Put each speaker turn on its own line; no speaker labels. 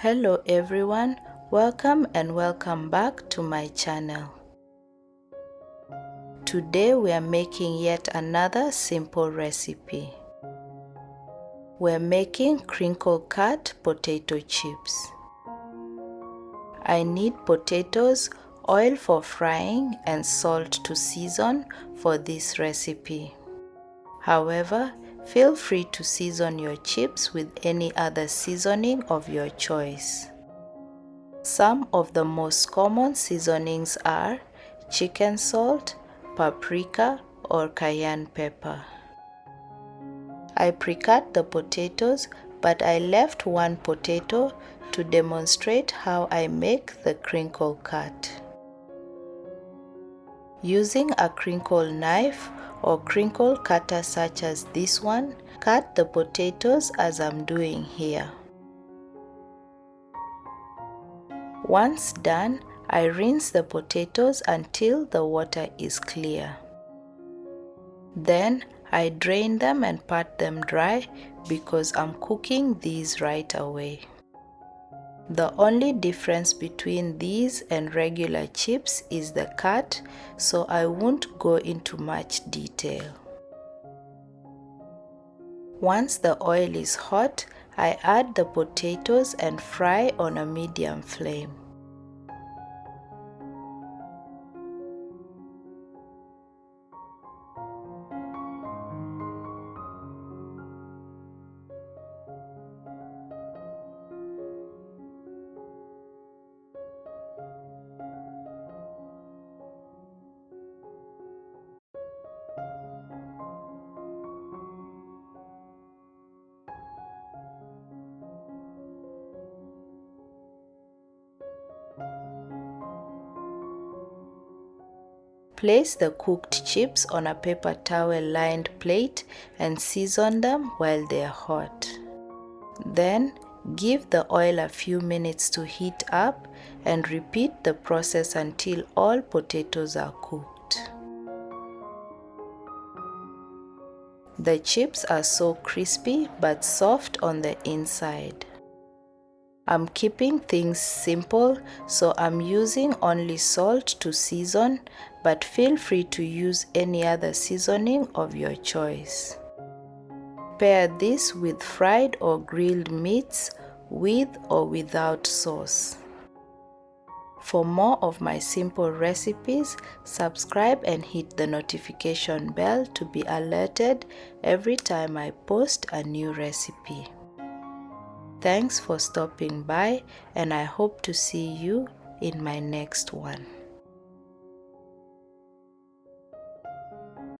Hello everyone, welcome back to my channel. Today we are making yet another simple recipe. We're making crinkle cut potato chips. I need potatoes, oil for frying and salt to season for this recipe. However, feel free to season your chips with any other seasoning of your choice. Some of the most common seasonings are chicken salt, paprika, or cayenne pepper. I pre-cut the potatoes, but I left one potato to demonstrate how I make the crinkle cut. Using a crinkle knife or crinkle cutter such as this one, cut the potatoes as I'm doing here. Once done, I rinse the potatoes until the water is clear. Then I drain them and pat them dry because I'm cooking these right away. The only difference between these and regular chips is the cut, so I won't go into much detail. Once the oil is hot, I add the potatoes and fry on a medium flame. Place the cooked chips on a paper towel-lined plate and season them while they are hot. Then, give the oil a few minutes to heat up and repeat the process until all potatoes are cooked. The chips are so crispy but soft on the inside. I'm keeping things simple, so I'm using only salt to season, but feel free to use any other seasoning of your choice. Pair this with fried or grilled meats with or without sauce. For more of my simple recipes, subscribe and hit the notification bell to be alerted every time I post a new recipe. Thanks for stopping by, and I hope to see you in my next one.